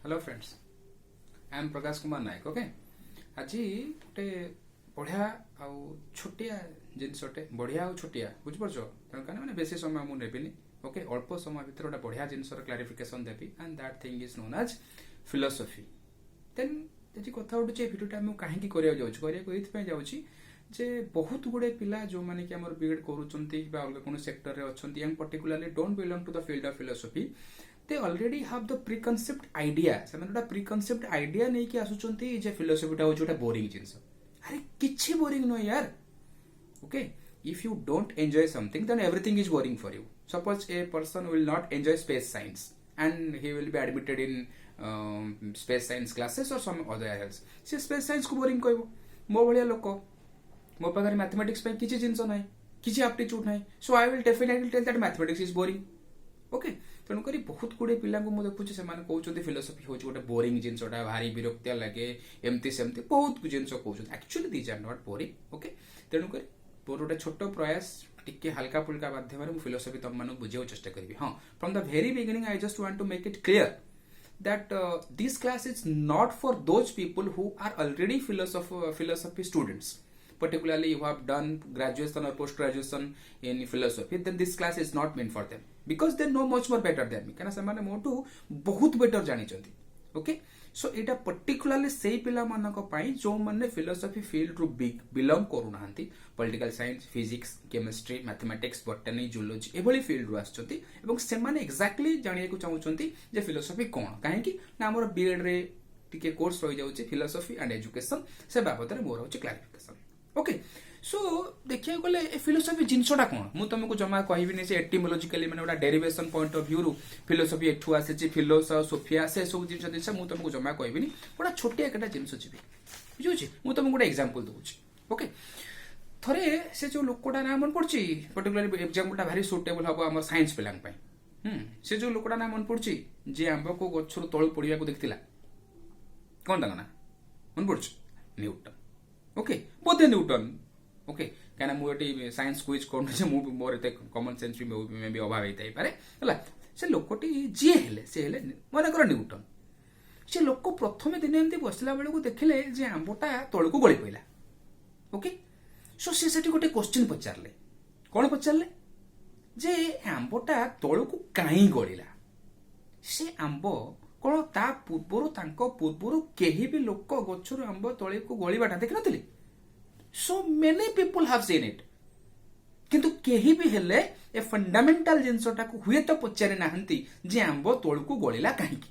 Hello friends, I am Prakash Kumar Nayak. Okay, आज गोटे बढ़िया आउ छोटिया जिनसटे बढ़िया आउ छोटिया बुझिपार तेणुक मैंने बेसी समय मुझे नेबिनी। ओके, अल्प समय भितर गोटे बढ़िया जिनसर क्लारिफिकेशन देवी and that thing is known as philosophy. Then ये कथा उठुचे भिडियोटा मुझे कहीं कराया जाऊँगी जे बहुत गुड़े पिला जो मैंने कि आमर बीएड करूछंती बा अलग कोन सेक्टर रे अछंती and particularly don't belong to the field of philosophy, they already have the preconcept idea. से माने प्रीकन्सेप्ट आइडिया नै कि आसुछंती जे फिलोसफीटा हो जोटा बोरिंग जिंस। अरे किछि बोरिंग नो यार। Okay, if you don't enjoy something then everything is boring for you. Suppose a person will not enjoy space science and he will be admitted in space science classes or some other else. से space science को boring कहबो। मो भलिया लोक मो पाखरे mathematics पे किछि जिंस नाही, किछि एप्टीट्यूड नाही, so I will definitely tell that mathematics is boring. Okay, तेणु करी बहुत गुड़े पिला को मु देखुछि से माने कहउछथि फिलोसफी होछि गोटे बोरिंग जिंसटा, भारी विरक्तिया लागे, एमती सेमती बहुत जिंस कहउछथि। Actually these are not boring. Okay, तेणु करी मोर गोटे छोट प्रयास टिके हल्का फुल्का माध्यम में फिलोसफी तुम मानक बुझे चेष्टा करी। हाँ, from the very beginning I just want to make it clear that this class is not for those people who are already philosophy students. Particularly you have done graduation or post graduation in philosophy, then this class is not meant for them because they know much more better than me. kana samane motu bahut better jani chanti. Okay, so eta particularly sei pila manako pai jo manne philosophy field ru belong करू नाहंती, political science, physics, chemistry, mathematics, botany, zoology एभली field रू आछंती एवं से माने exactly जानिया को चाहउछंती जे फिलोसफी कोन, काहे कि ना हमर बीएड रे टिके कोर्स रहि जाउची फिलोसफी एंड एजुकेशन, से बाबत रे मोर होची क्लैरिफिकेशन। ओके, सो देखिया गले ए फिलोसफी जिंसटा कोन मु तुमको जमा कहबिनी से एटिमोलॉजिकली माने ओडा डेरिवेशन पॉइंट ऑफ व्यू रु फिलोसफी एठु आसे छि, फिलोसोफिया से सब जिंस मु तुमको जमा कहबिनी, ओडा छोटिया एकटा जिंस छिबी बुझुछि। मु तुमको गोटे एग्जांपल दूछि। ओके, थरे से जो लोकटा ना मन पड़छि, पर्टिकुलरली एग्जांपलटा भारी सुटेबल हबो हमर साइंस पिलांग पई। से जो लोकटा ना मन पड़छि जे आंबा को गछरु तळु पड़िया को देखथिला, कोन तांगा ना मन पड़छि? न्यूटन। ओके, बोधे न्यूटन। ओके, कहना मुझे साइंस क्विज कर मोर एते कॉमन सेंस में भी अभाव होता पारे हला। से लोकटी जी हेले से हेले मन कर न्यूटन। से लोक प्रथम दिन एमती बसला बेले को देखिले जे आंबटा तळ को गळी पइला। ओके, सो से सेठी गोटे क्वेश्चन पचारले। कोन पचारले? जे आंबटा तळ को काई गळीला? से आंब कोन ता पूर्वरु तांको पूर्वरु केही भी लोक गछरु आंब तळे को गळीबाटा देख नथिले। So many people have seen it, किंतु केही भी हेले ए फंडामेंटल जिंसटा को हुए तो पचारे नाहंती जे आंबो तोळ को गळीला काहीकि।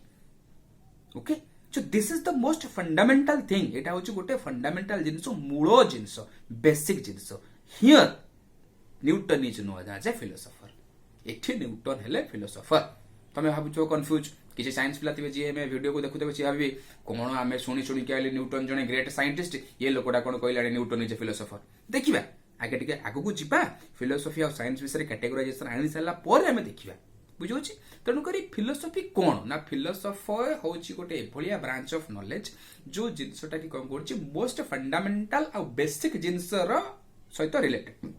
Okay, so this is the most fundamental thing. एटा होची गोटे फंडामेंटल जिंस, मूलो जिंस, बेसिक जिंस। Here Newton is known as a philosopher. एठी न्यूटन हेले फिलोसोफर। तमे भाबुछो कंफ्यूज किसी साइंस पिला थिबे जे में वीडियो को देखुते छि भाबी कोन आमे सुनी सुनी के आले न्यूटन जने ग्रेट साइंटिस्ट, ये लोकटा कोन कहलाडे न्यूटन इज ए फिलोसोफर। देखिबा आगे टिके आगु को जिबा, फिलोसफी और साइंस विषय कैटेगराइजेशन आनि साला पर आमे देखिबा बुझोछि। तनु करी फिलोसफी कोन ना, फिलोसोफर होछि गोटे एभलिया ब्रांच ऑफ नॉलेज जो जिंसटा की कोन करछि मोस्ट फंडामेंटल और बेसिक जिंसर सहित रिलेटेड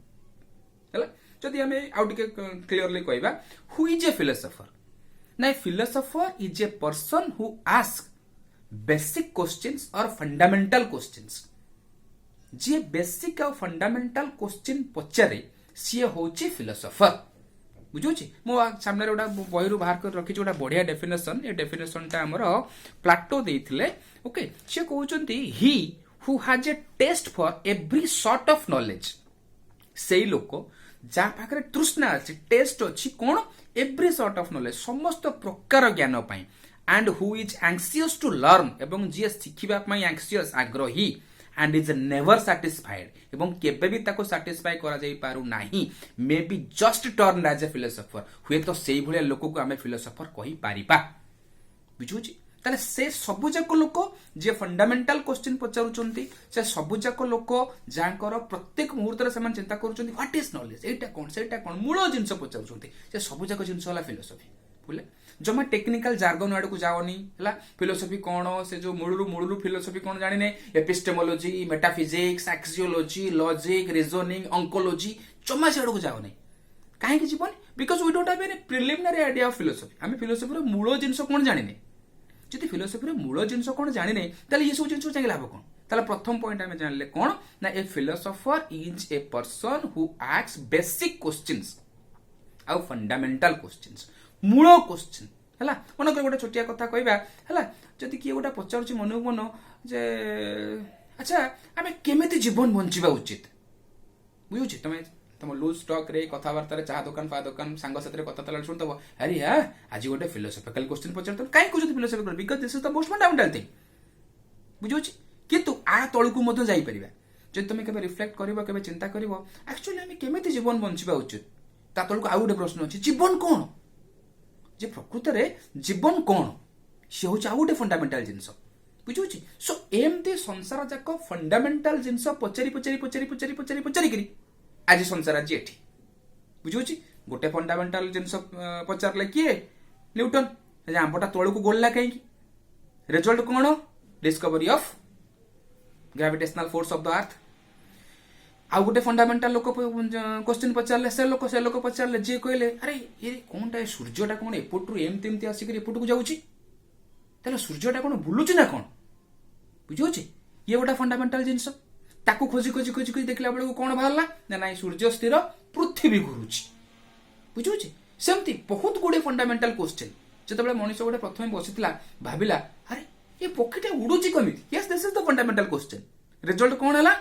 हला। जदि हमें आउ टिके क्लियरली कहबा हु इज ए फिलोसोफर ना, philosopher is a person who ask basic questions और फंडामेंटल क्वेश्चंस। जे बेसिक और फंडामेंटल क्वेश्चन पचारे सी होची फिलोसोफर बुझुछि। मो सामने गोटा बही रु बाहर कर रखी गोटा बढ़िया डेफिनेशन। ए डेफिनेशनटा हमर प्लाटो देइथिले। ओके, से कहउचंती he who has a taste for every sort of knowledge. सेई लोक जा पाखरे तृष्णा अछि, टेस्ट अछि कोन एवरी सॉर्ट ऑफ नॉलेज, समस्त प्रकार ज्ञान पाई, and who is anxious to learn, एवं जे सिखिबा पई एंक्सियस आग्रही, एंड इज नेवर सैटिस्फाइड, एवं केबे भी ताको सैटिस्फाई करा जाई पारु नाही, maybe just turn as a philosopher. हुए तो सेई भलिया लोक को हमें फिलोसोफर कहि पारिबा बुझुछि। ताले से सबुजाक लोक जे फंडामेंटल क्वेश्चन पचारुचंती, से सबुजाक लोक जाकर प्रत्येक मुहूर्त रे समान चिंता करूचंती व्हाट इज नॉलेज, एटा कोन सेटा कोन मूल जिंस पचारुचंती, से सबुजाक जिंस होला फिलोसफी। बुझले, जमा टेक्निकल जार्गन आड़ को जाओनी हला। फिलोसफी कोन से जो मूलरू फिलोसफी कोन जानि नै, epistemology, metaphysics, axiology, logic, reasoning, ontology, जमा से आड़ को जाओनी। काहे कि जीवन because we don't have any preliminary idea of philosophy. हम फिलोसफी रो मूल जिंस कोन जानि नै। যদি ফিলোসফির মূল জিনিস কোণ জানি তাহলে এই সব জিনিস চাই লাভ কোণ তাহলে প্রথম পয়েন্ট আমি জানলে কোণ না a philosopher is a person who ask basic questions ଆଉ ଫଣ୍ଡାମେଣ୍ଟାଲ କୋଶ୍ଚିନ୍ସ ମୂଳ କୋଶ୍ଚିନ୍ ହେଲା ମନେକର ଗୋଟେ ଛୋଟିଆ କଥା କହିବା ହେଲା ଯଦି କିଏ ଗୋଟେ ପଚାରୁଛି ମନକୁ ମନ ଯେ ଆଚ୍ଛା ଆମେ କେମିତି ଜୀବନ ବଞ୍ଚିବା ଉଚିତ ବୁଝୁଛି ତମେ ତମ ଲୁଜ୍ ଷ୍ଟକ୍ରେ କଥାବାର୍ତ୍ତାରେ ଚାହା ଦୋକାନ ଫା ଦୋକାନ ସାଙ୍ଗସାଥିରେ କଥା ତାଲା ଶୁଣୁଥିବ ଆରେ ଆଜି ଗୋଟେ ଫିଲୋସଫିକାଲ କୋଶ୍ଚିନ୍ ପଚାରୁଥିବ କାହିଁ କହୁଛନ୍ତି philosophical because this is the most fundamental thing ବୁଝୁଛି କିନ୍ତୁ ଆ ତଳକୁ ମଧ୍ୟ ଯାଇପାରିବା ଯଦି ତମେ କେବେ ରିଫ୍ଲେକ୍ଟ କରିବ କେବେ ଚିନ୍ତା କରିବ ଆକ୍ଚୁଆଲି ଆମେ କେମିତି ଜୀବନ ବଞ୍ଚିବା ଉଚିତ ତା ତଳକୁ ଆଉ ଗୋଟେ ପ୍ରଶ୍ନ ଅଛି ଜୀବନ କ'ଣ ଯେ ପ୍ରକୃତରେ ଜୀବନ କ'ଣ ସେ ହେଉଛି ଆଉ ଗୋଟେ ଫଣ୍ଡାମେଣ୍ଟାଲ ଜିନିଷ ବୁଝୁଛି ସୋ ଏମିତି ସଂସାର ଯାକ ଫଣ୍ଡାମେଣ୍ଟାଲ ଜିନିଷ ପଚାରି ପଚାରି ପଚାରି ପଚାରି ପଚାରି ପଚାରିକିରି ଆଜି ସଂସାର ଆଜି ଏଠି ବୁଝୁଛି ଗୋଟେ ଫଣ୍ଡାମେଣ୍ଟାଲ ଜିନିଷ ପଚାରିଲେ କିଏ ନ୍ୟୁଟନ ଆମ୍ବଟା ତଳକୁ ଗୋଳିଲା କାହିଁକି ରେଜଲ୍ଟ କ'ଣ discovery of gravitational force of the earth ଆଉ ଗୋଟେ ଫଣ୍ଡାମେଣ୍ଟାଲ ଲୋକ କ୍ୱେଶ୍ଚିନ୍ ପଚାରିଲେ ସେ ଲୋକ ପଚାରିଲେ ଯିଏ କହିଲେ ଆରେ ଏ କଣଟା ସୂର୍ଯ୍ୟଟା କ'ଣ ଏପଟରୁ ଏମିତି ଏମିତି ଆସିକରି ଏପଟକୁ ଯାଉଛି ତାହେଲେ ସୂର୍ଯ୍ୟଟା କ'ଣ ବୁଲୁଛି ନା କ'ଣ ବୁଝୁଛି ଇଏ ଗୋଟେ ଫଣ୍ଡାମେଣ୍ଟାଲ ଜିନିଷ ତାକୁ ଖୋଜି ଖୋଜି ଖୋଜି ଖୋଜି ଦେଖିଲା ବେଳକୁ କ'ଣ ବାହାରିଲା ନା ନାଇଁ ସୂର୍ଯ୍ୟ ସ୍ଥିର ପୃଥିବୀ ଘୁରୁଛି ବୁଝୁଛି ସେମିତି ବହୁତ ଗୁଡ଼ିଏ ଫଣ୍ଡାମେଣ୍ଟାଲ କ୍ୱେଶ୍ଚିନ୍ ଯେତେବେଳେ ମଣିଷ ଗୋଟେ ପ୍ରଥମେ ବସିଥିଲା ଭାବିଲା ଆରେ ଏ ପକ୍ଷୀଟା ଉଡୁଛି କେମିତି Yes this is the fundamental question result କ'ଣ ହେଲା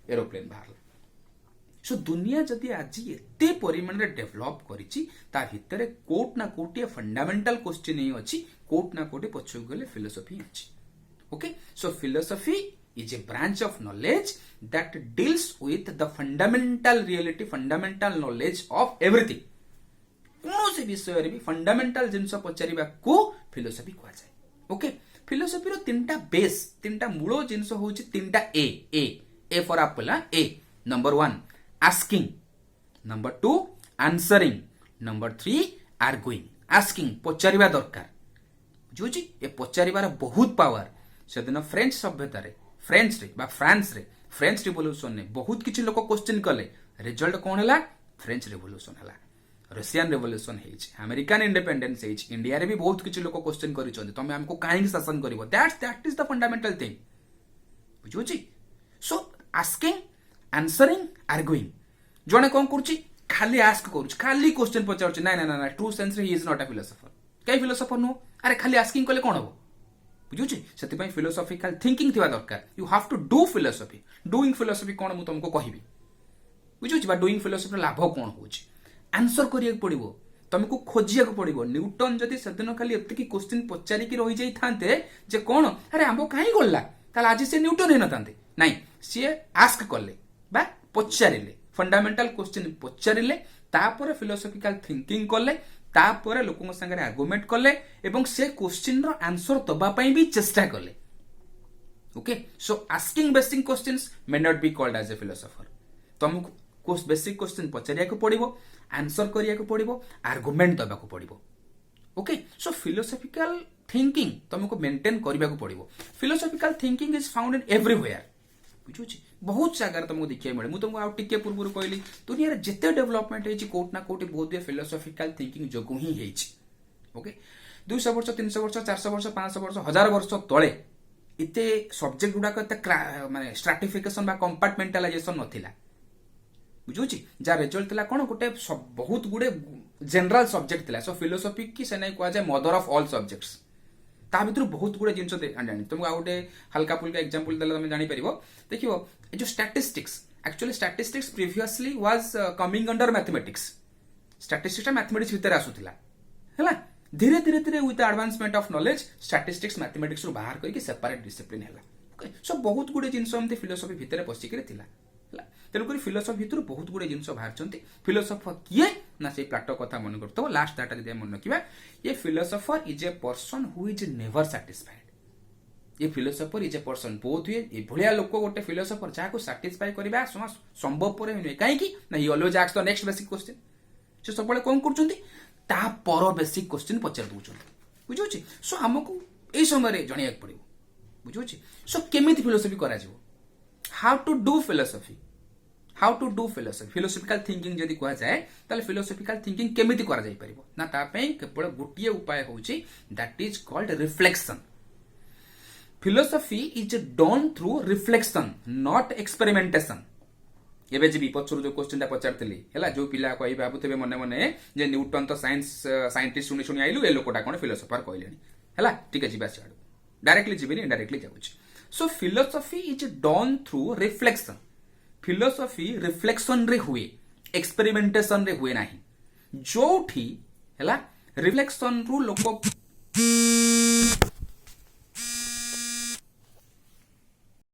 ଏରୋପ୍ଲେନ୍ ବାହାରିଲା ସୋ ଦୁନିଆ ଯଦି ଆଜି ଏତେ ପରିମାଣରେ ଡେଭଲପ କରିଛି ତା ଭିତରେ କୋଉଠି ନା କୋଉଠି ଫଣ୍ଡାମେଣ୍ଟାଲ କ୍ୱେଶ୍ଚିନ୍ ହିଁ ଅଛି କୋଉଠି ନା କୋଉଠି ପଛକୁ ଗଲେ ଫିଲୋସଫି ଅଛି okay so philosophy is a branch of knowledge that deals with the fundamental reality, fundamental knowledge of everything. କୌଣସି ବିଷୟରେ ବି ଫଣ୍ଡାମେଣ୍ଟାଲ ଜିନିଷ ପଚାରିବାକୁ ଫିଲୋସଫି କୁହାଯାଏ ଓକେ ଫିଲୋସଫିର ତିନିଟା ବେସ୍ ତିନିଟା ମୂଳ ଜିନିଷ ହେଉଛି ତିନିଟା ଏ ଫର Apple a number 1 asking, number 2 answering, number 3 arguing. asking ପଚାରିବା ଦରକାର ବୁଝୁଛି ଏ ପଚାରିବାର ବହୁତ ପାୱାର ସେଦିନ ଫ୍ରେଞ୍ଚ ସଭ୍ୟତାରେ ଫ୍ରେଞ୍ଚରେ ବା ଫ୍ରାନ୍ସରେ ଫ୍ରେଞ୍ଚ ରିଭଲ୍ୟୁସନରେ ବହୁତ କିଛି ଲୋକ କ୍ୱେଶ୍ଚିନ୍ କଲେ ରେଜଲ୍ଟ କ'ଣ ହେଲା ଫ୍ରେଞ୍ଚ ରିଭଲ୍ୟୁସନ ହେଲା ରଷିଆନ ରିଭଲ୍ୟୁସନ ହେଇଛି ଆମେରିକାନ ଇଣ୍ଡିପେଣ୍ଡେନ୍ସ ହେଇଛି ଇଣ୍ଡିଆରେ ବି ବହୁତ କିଛି ଲୋକ କ୍ୱେଶ୍ଚିନ୍ କରିଛନ୍ତି ତମେ ଆମକୁ କାହିଁକି ଶାସନ କରିବ that is the fundamental thing ବୁଝୁଛି ସୋ ଆସ୍କିଂ ଆନ୍ସରିଂ ଆର୍ଗୁଇଂ ଜଣେ କ'ଣ କରୁଛି ଖାଲି ଆସ୍କ କରୁଛି ଖାଲି କ୍ୱେଶ୍ଚିନ୍ ପଚାରୁଛି ନାଇଁ ନା ନା ଟ୍ରୁ ସେନ୍ସରେ he is not a philosopher କାହିଁ ଫିଲୋସଫର ନୁହଁ ଆରେ ଖାଲି ଆସ୍କିଂ କଲେ କ'ଣ ହବ ବୁଝୁଛି ସେଥିପାଇଁ ଫିଲୋସଫିକାଲ ଥିଙ୍କିଂ ଥିବା ଦରକାର you have to do philosophy doing philosophy କ'ଣ ମୁଁ ତମକୁ କହିବି ବୁଝୁଛି ବା ଡୁଇଂ ଫିଲୋସଫିର ଲାଭ କ'ଣ ହେଉଛି ଆନ୍ସର କରିବାକୁ ପଡ଼ିବ ତମକୁ ଖୋଜିବାକୁ ପଡ଼ିବ ନ୍ୟୁଟନ ଯଦି ସେଦିନ ଖାଲି ଏତିକି କ୍ୱେଶ୍ଚିନ୍ ପଚାରିକି ରହିଯାଇଥାନ୍ତେ ଯେ କ'ଣ ଆରେ ଆମ୍ବ କାହିଁ ଗଳିଲା ତାହେଲେ ଆଜି ସେ ନ୍ୟୁଟନ ହେଇନଥାନ୍ତେ ନାଇଁ ସିଏ ଆସ୍କ କଲେ ବା ପଚାରିଲେ ଫଣ୍ଡାମେଣ୍ଟାଲ କ୍ୱେଶ୍ଚିନ୍ ପଚାରିଲେ ତାପରେ ଫିଲୋସଫିକାଲ ଥିଙ୍କିଂ କଲେ ତାପରେ ଲୋକଙ୍କ ସାଙ୍ଗରେ ଆର୍ଗୁମେଣ୍ଟ କଲେ ଏବଂ ସେ କ୍ୱେଶ୍ଚିନ୍ର ଆନ୍ସର ଦେବା ପାଇଁ ବି ଚେଷ୍ଟା କଲେ okay so asking basic questions may not be called as a philosopher ତମକୁ ବେସିକ୍ କ୍ୱେଶ୍ଚିନ୍ ପଚାରିବାକୁ ପଡ଼ିବ ଆନ୍ସର କରିବାକୁ ପଡ଼ିବ ଆର୍ଗୁମେଣ୍ଟ ଦେବାକୁ ପଡ଼ିବ ଓକେ ସୋ ଫିଲୋସଫିକାଲ ଥିଙ୍କିଂ ତମକୁ ମେଣ୍ଟେନ୍ କରିବାକୁ ପଡ଼ିବ philosophical thinking is found in everywhere ବୁଝୁଛି ବହୁତ ଜାଗାରେ ତମକୁ ଦେଖିବାକୁ ମିଳେ ମୁଁ ତମକୁ ଆଉ ଟିକେ ପୂର୍ବରୁ କହିଲି ଦୁନିଆରେ ଯେତେ ଡେଭଲପମେଣ୍ଟ ହେଇଛି କୋଉଠି ନା କୋଉଠି ବହୁତ ଫିଲୋସଫିକାଲ ଥିଙ୍କିଂ ଯୋଗୁଁ ହିଁ ହେଇଛି ଓକେ 200 ବର୍ଷ 300 ବର୍ଷ 400 ବର୍ଷ 500 ବର୍ଷ 1000 ବର୍ଷ ତଳେ ଏତେ ସବଜେକ୍ଟ ଗୁଡାକ ଏତେ ମାନେ ଷ୍ଟ୍ରାଟିଫିକେସନ ବା କମ୍ପାର୍ଟମେଣ୍ଟାଲାଇଜେସନ ନଥିଲା ବୁଝୁଛି ଯାହା ରେଜଲ୍ଟ ଥିଲା କ'ଣ ଗୋଟେ ବହୁତ ଗୁଡେ ଜେନେରାଲ ସବଜେକ୍ଟ ଥିଲା ସୋ ଫିଲୋସଫି କି ସେ ନାଇଁ କୁହାଯାଏ ମଦର ଅଫ୍ ଅଲ୍ ସବଜେକ୍ଟସ ତା ଭିତରୁ ବହୁତ ଗୁଡେ ଜିନିଷ ଜାଣି ତମକୁ ଆଉ ଗୋଟେ ହାଲକା ଫୁଲକା ଏକ୍ସାମ୍ପଲ ଦେଲେ ତମେ ଜାଣିପାରିବ ଦେଖିବ ଏ ଯୋଉ statistics actually statistics previously was coming under mathematics ଷ୍ଟାଟିଷ୍ଟିକ୍ସଟା ମ୍ୟାଥମେଟିକ୍ସ ଭିତରେ ଆସୁଥିଲା ହେଲା ଧୀରେ ଧୀରେ ଧୀରେ with advancement of knowledge statistics ମ୍ୟାଥମେଟିକ୍ସରୁ ବାହାର କରିକି ସେପାରେଟ ଡିସିପ୍ଲିନ ହେଲା ଓକେ ସୋ ବହୁତ ଗୁଡେ ଜିନିଷ ଏମିତି ଫିଲୋସଫି ଭିତରେ ପଶିକିରି ଥିଲା ହେଲା ତେଣୁକରି ଫିଲୋସଫି ଭିତରୁ ବହୁତ ଗୁଡେ ଜିନିଷ ବାହାରିଛନ୍ତି ଫିଲୋସଫର କିଏ ନା ସେଇ ପ୍ଲାଟୋ କଥା ମନେ କରୁଥିବ ଲାଷ୍ଟ ଦାଟା ଯଦି ମନେ ରଖିବା a philosopher is a person who is never satisfied a philosopher is a person ବହୁତ ହୁଏ ଏଭଳିଆ ଲୋକ ଗୋଟେ ଫିଲୋସଫର ଯାହାକୁ ସାଟିସ୍ଫାଏ କରିବା ସମ୍ଭବପର ନୁହେଁ କାହିଁକି ନା he always ask the next basic question ସେ ସବୁବେଳେ କ'ଣ କରୁଛନ୍ତି ତା ପର ବେସିକ୍ କ୍ୱେଶ୍ଚିନ୍ ପଚାରି ଦଉଛନ୍ତି ବୁଝୁଛି ସୋ ଆମକୁ ଏଇ ସମୟରେ ଜଣେଇବାକୁ ପଡିବ ବୁଝୁଛି ସୋ କେମିତି ଫିଲୋସଫି କରାଯିବ how to do philosophy how to do philosophy philosophical thinking जदि कह जाए ताले फिलोसफिकल थिंकिंग केमिति करा जाई परिबो ना ता पई केवल गोटिए उपाय होची that is called reflection philosophy is done through reflection not experimentation एबे जी पछरु जो क्वेश्चन ता पचारतली हैला जो पिला कहि भाबुतबे मने मने जे न्यूटन तो साइंस साइंटिस्ट सुनी सुनी आइलु ए लोकटा कोन फिलोसोफर कहलेनी हैला ठीक है जीबा छाडू डायरेक्टली जीबेनी इनडायरेक्टली जाउछ so philosophy is done through reflection philosophy reflection रे हुए एक्सपेरिमेंटेशन रे हुए नाही जोठी हैला रिफ्लेक्शन रु लोक